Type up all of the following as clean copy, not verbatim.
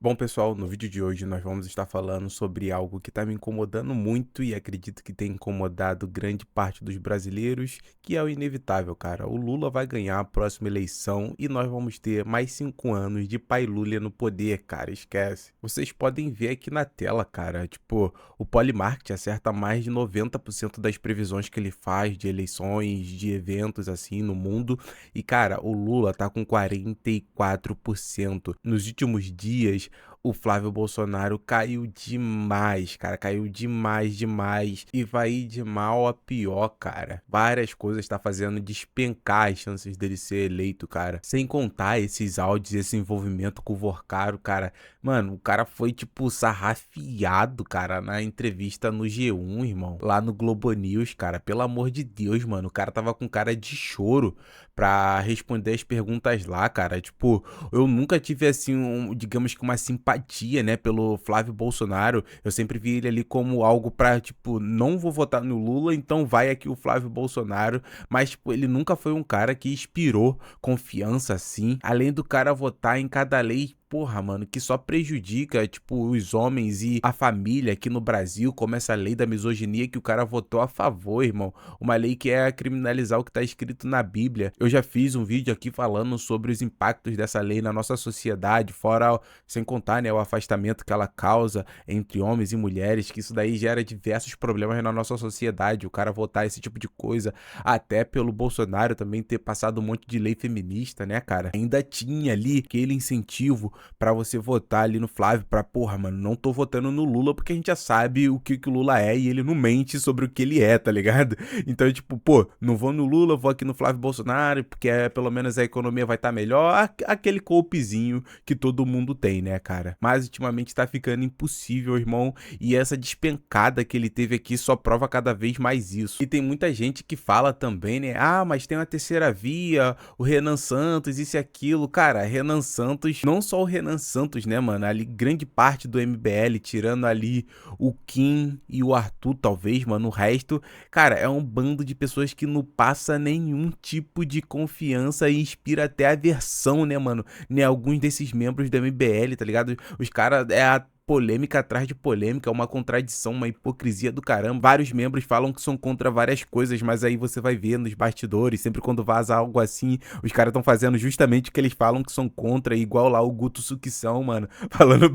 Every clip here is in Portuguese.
Bom, pessoal, no vídeo de hoje nós vamos estar falando sobre algo que está me incomodando muito e acredito que tem incomodado grande parte dos brasileiros, que é o inevitável, cara. O Lula vai ganhar a próxima eleição e nós vamos ter mais 5 anos de pai Lula no poder, cara. Esquece. Vocês podem ver aqui na tela, cara. Tipo, o Polymarket acerta mais de 90% das previsões que ele faz de eleições, de eventos assim no mundo. E, cara, o Lula tá com 44%. Nos últimos dias, o Flávio Bolsonaro caiu demais, cara, caiu demais, demais, e vai ir de mal a pior, cara. Várias coisas tá fazendo despencar as chances dele ser eleito, cara. Sem contar esses áudios, esse envolvimento com o Vorcaro, cara. Mano, o cara foi, tipo, sarrafiado, cara, na entrevista no G1, irmão. Lá no Globo News, cara. Pelo amor de Deus, mano. O cara tava com cara de choro pra responder as perguntas lá, cara. Tipo, eu nunca tive, assim, digamos que uma simpatia, né, pelo Flávio Bolsonaro. Eu sempre vi ele ali como algo pra, tipo, não vou votar no Lula, então vai aqui o Flávio Bolsonaro. Mas, tipo, ele nunca foi um cara que inspirou confiança, assim. Além do cara votar em cada lei, porra, mano, que só prejudica, tipo, os homens e a família aqui no Brasil, como essa lei da misoginia que o cara votou a favor, irmão. Uma lei que é criminalizar o que tá escrito na Bíblia. Eu já fiz um vídeo aqui falando sobre os impactos dessa lei na nossa sociedade, fora, sem contar, né, o afastamento que ela causa entre homens e mulheres, que isso daí gera diversos problemas na nossa sociedade. O cara votar esse tipo de coisa, até pelo Bolsonaro também ter passado um monte de lei feminista, né, cara? Ainda tinha ali aquele incentivo pra você votar ali no Flávio, pra, porra, mano, não tô votando no Lula porque a gente já sabe o que o Lula é e ele não mente sobre o que ele é, tá ligado? Então, tipo, pô, não vou no Lula, vou aqui no Flávio Bolsonaro, porque pelo menos a economia vai estar melhor, aquele golpezinho que todo mundo tem, né, cara? Mas ultimamente tá ficando impossível, irmão, e essa despencada que ele teve aqui só prova cada vez mais isso. E tem muita gente que fala também, né, ah, mas tem uma terceira via, o Renan Santos, isso e aquilo. Cara, Renan Santos, não só o Renan Santos, né, mano, ali grande parte do MBL, tirando ali o Kim e o Arthur, talvez, mano, o resto, cara, é um bando de pessoas que não passa nenhum tipo de confiança e inspira até aversão, né, mano, em alguns desses membros do MBL, tá ligado? Os caras, é a polêmica atrás de polêmica, uma contradição, uma hipocrisia do caramba. Vários membros falam que são contra várias coisas, mas aí você vai ver nos bastidores, sempre quando vaza algo assim, os caras estão fazendo justamente o que eles falam que são contra, igual lá o Guto Suquição, mano, falando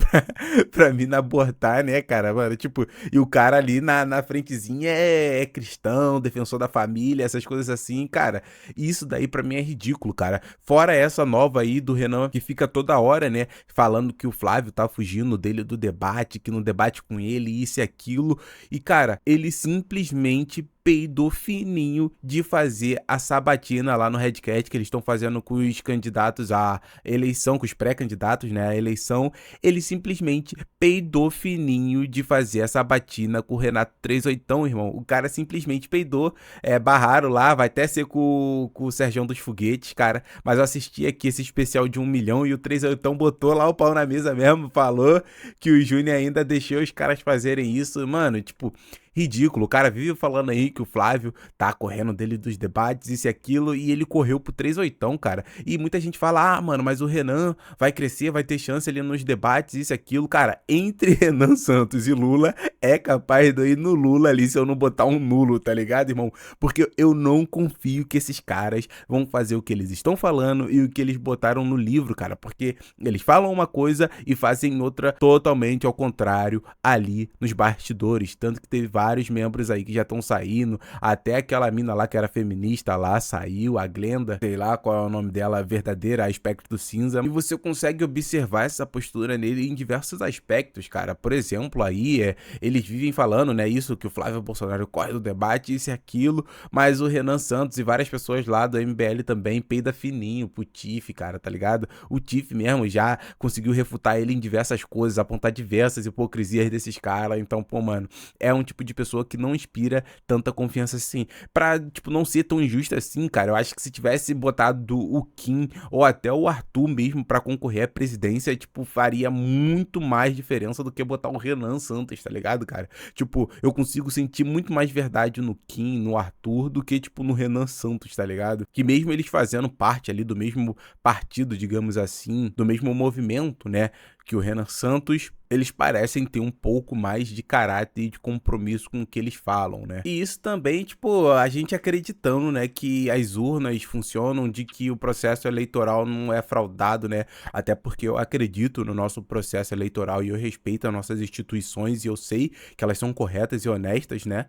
pra mim abortar, né, cara, mano, tipo, e o cara ali na frentezinha é cristão, defensor da família, essas coisas assim, cara, isso daí pra mim é ridículo, cara. Fora essa nova aí do Renan, que fica toda hora, né, falando que o Flávio tá fugindo dele do debate, que no debate com ele, isso e aquilo. E, cara, ele simplesmente peidou fininho de fazer a sabatina lá no Redcat, que eles estão fazendo com os candidatos à eleição, com os pré-candidatos, né, à eleição. Ele simplesmente peidou fininho de fazer a sabatina com o Renato 38, irmão. O cara simplesmente peidou, barraram lá, vai até ser com o Sergião dos Foguetes, cara. Mas eu assisti aqui esse especial de 1 milhão e o 38 botou lá o pau na mesa mesmo, falou que o Júnior ainda deixou os caras fazerem isso, mano, tipo, ridículo. O cara vive falando aí que o Flávio tá correndo dele dos debates, isso e aquilo, e ele correu pro 38, cara. E muita gente fala, ah, mano, mas o Renan vai crescer, vai ter chance ali nos debates, isso e aquilo. Cara, entre Renan Santos e Lula, é capaz de eu ir no Lula ali se eu não botar um nulo, tá ligado, irmão? Porque eu não confio que esses caras vão fazer o que eles estão falando e o que eles botaram no livro, cara. Porque eles falam uma coisa e fazem outra totalmente ao contrário ali nos bastidores. Tanto que teve vários membros aí que já estão saindo. Até aquela mina lá que era feminista lá saiu, a Glenda, sei lá qual é o nome dela verdadeira, a Aspecto Cinza. E você consegue observar essa postura nele em diversos aspectos, cara. Por exemplo, aí eles vivem falando, né, isso que o Flávio Bolsonaro corre do debate, isso e aquilo, mas o Renan Santos e várias pessoas lá do MBL também peida fininho pro Tiff, cara, tá ligado? O Tiff mesmo já conseguiu refutar ele em diversas coisas, apontar diversas hipocrisias desses caras. Então, pô, mano, é um tipo de de pessoa que não inspira tanta confiança assim. Pra, tipo, não ser tão injusto assim, cara, eu acho que se tivesse botado o Kim ou até o Arthur mesmo pra concorrer à presidência, tipo, faria muito mais diferença do que botar o Renan Santos, tá ligado, cara? Tipo, eu consigo sentir muito mais verdade no Kim, no Arthur, do que, tipo, no Renan Santos, tá ligado? Que mesmo eles fazendo parte ali do mesmo partido, digamos assim, do mesmo movimento, né, que o Renan Santos, eles parecem ter um pouco mais de caráter e de compromisso com o que eles falam, né? E isso também, tipo, a gente acreditando, né, que as urnas funcionam, de que o processo eleitoral não é fraudado, né? Até porque eu acredito no nosso processo eleitoral e eu respeito as nossas instituições e eu sei que elas são corretas e honestas, né?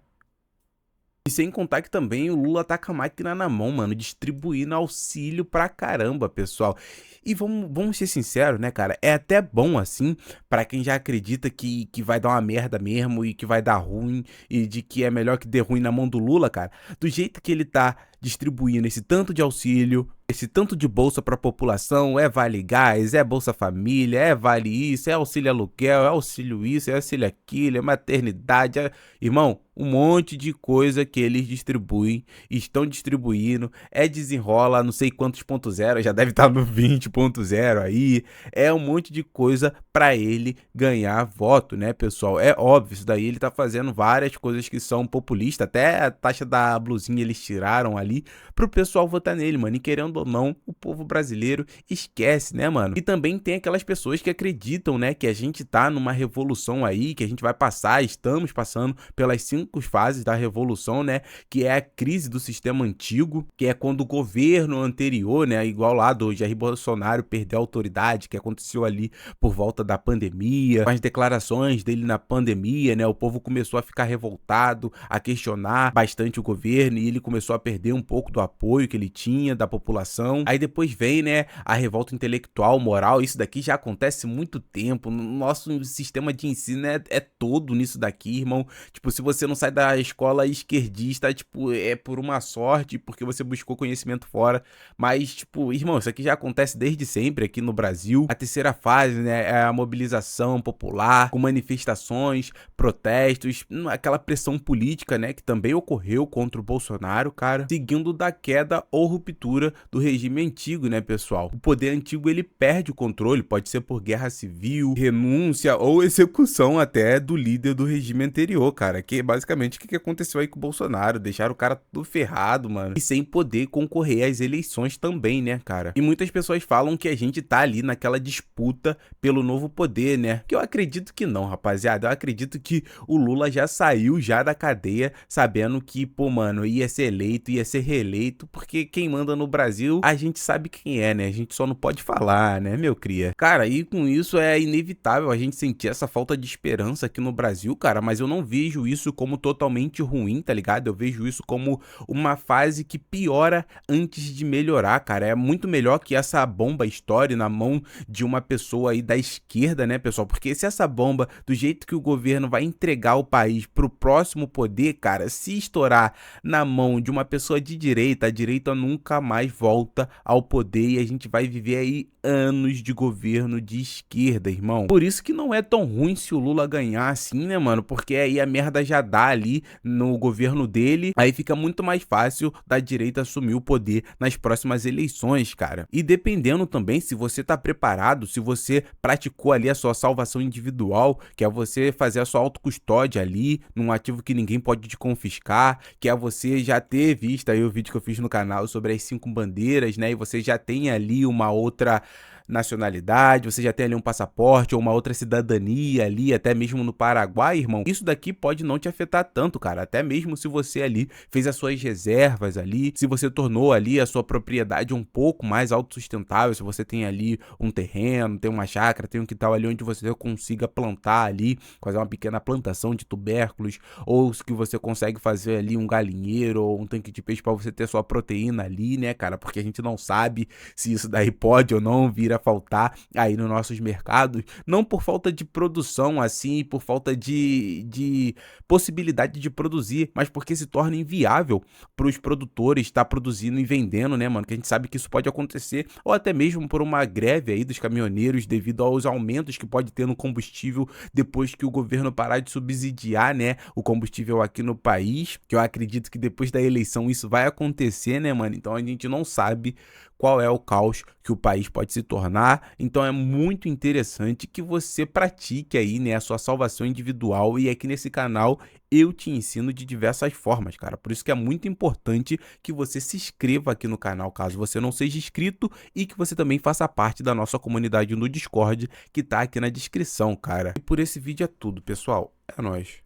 E sem contar que também o Lula tá com a máquina na mão, mano, distribuindo auxílio pra caramba, pessoal. E vamos ser sinceros, né, cara? É até bom, assim, pra quem já acredita que vai dar uma merda mesmo e que vai dar ruim e de que é melhor que dê ruim na mão do Lula, cara. Do jeito que ele tá distribuindo esse tanto de auxílio, esse tanto de bolsa pra população, é Vale Gás, é Bolsa Família, é Vale isso, é auxílio aluguel, é auxílio isso, é auxílio aquilo, é maternidade, irmão, um monte de coisa que eles distribuem, estão distribuindo, é desenrola não sei quantos ponto zero, já deve estar no 20.0 aí, é um monte de coisa pra ele ganhar voto, né, pessoal? É óbvio, isso daí ele tá fazendo várias coisas que são populistas, até a taxa da blusinha eles tiraram ali pro pessoal votar nele, mano, e querendo ou não, o povo brasileiro esquece, né, mano? E também tem aquelas pessoas que acreditam, né, que a gente tá numa revolução aí, que a gente vai passar, estamos passando pelas 5 fases da revolução, né, que é a crise do sistema antigo, que é quando o governo anterior, né, igual lá do Jair Bolsonaro perdeu a autoridade, que aconteceu ali por volta da pandemia, com as declarações dele na pandemia, né, o povo começou a ficar revoltado, a questionar bastante o governo e ele começou a perder um pouco do apoio que ele tinha da população. Aí depois vem, né, a revolta intelectual, moral, isso daqui já acontece há muito tempo, nosso sistema de ensino é todo nisso daqui, irmão. Tipo, se você não sai da escola esquerdista, tipo, é por uma sorte, porque você buscou conhecimento fora, mas, tipo, irmão, isso aqui já acontece desde sempre aqui no Brasil. A terceira fase, né, é a mobilização popular, com manifestações, protestos, aquela pressão política, né, que também ocorreu contra o Bolsonaro, cara, seguindo da queda ou ruptura do regime antigo, né, pessoal? O poder antigo, ele perde o controle, pode ser por guerra civil, renúncia ou execução até do líder do regime anterior, cara, que é basicamente o que aconteceu aí com o Bolsonaro, deixaram o cara tudo ferrado, mano, e sem poder concorrer às eleições também, né, cara? E muitas pessoas falam que a gente tá ali naquela disputa pelo novo poder, né? Que eu acredito que não, rapaziada, eu acredito que o Lula já saiu já da cadeia sabendo que, pô, mano, ia ser eleito, ia ser reeleito, porque quem manda no Brasil, a gente sabe quem é, né? A gente só não pode falar, né, meu cria? Cara, e com isso é inevitável a gente sentir essa falta de esperança aqui no Brasil, cara, mas eu não vejo isso como totalmente ruim, tá ligado? Eu vejo isso como uma fase que piora antes de melhorar, cara. É muito melhor que essa bomba estoure na mão de uma pessoa aí da esquerda, né, pessoal? Porque se essa bomba, do jeito que o governo vai entregar o país pro próximo poder, cara, se estourar na mão de uma pessoa de direita, a direita nunca mais volta ao poder e a gente vai viver aí anos de governo de esquerda, irmão. Por isso que não é tão ruim se o Lula ganhar assim, né, mano? Porque aí a merda já dá ali no governo dele, aí fica muito mais fácil da direita assumir o poder nas próximas eleições, cara. E dependendo também se você tá preparado, se você praticou ali a sua salvação individual, que é você fazer a sua autocustódia ali, num ativo que ninguém pode te confiscar, que é você já ter visto aí o vídeo que eu fiz no canal sobre as 5 bandeiras, né? E você já tem ali uma outra nacionalidade, você já tem ali um passaporte ou uma outra cidadania ali, até mesmo no Paraguai, irmão, isso daqui pode não te afetar tanto, cara, até mesmo se você ali fez as suas reservas ali, se você tornou ali a sua propriedade um pouco mais autossustentável, se você tem ali um terreno, tem uma chácara, tem um quintal ali onde você consiga plantar ali, fazer uma pequena plantação de tubérculos, ou que você consegue fazer ali um galinheiro ou um tanque de peixe para você ter sua proteína ali, né, cara, porque a gente não sabe se isso daí pode ou não vir a faltar aí nos nossos mercados, não por falta de produção, assim, por falta de possibilidade de produzir, mas porque se torna inviável para os produtores estar produzindo e vendendo, né, mano? Que a gente sabe que isso pode acontecer, ou até mesmo por uma greve aí dos caminhoneiros devido aos aumentos que pode ter no combustível depois que o governo parar de subsidiar, né, o combustível aqui no país, que eu acredito que depois da eleição isso vai acontecer, né, mano? Então a gente não sabe qual é o caos que o país pode se tornar. Então é muito interessante que você pratique aí, né, a sua salvação individual, e aqui nesse canal eu te ensino de diversas formas, cara. Por isso que é muito importante que você se inscreva aqui no canal, caso você não seja inscrito, e que você também faça parte da nossa comunidade no Discord, que tá aqui na descrição, cara. E por esse vídeo é tudo, pessoal. É nóis.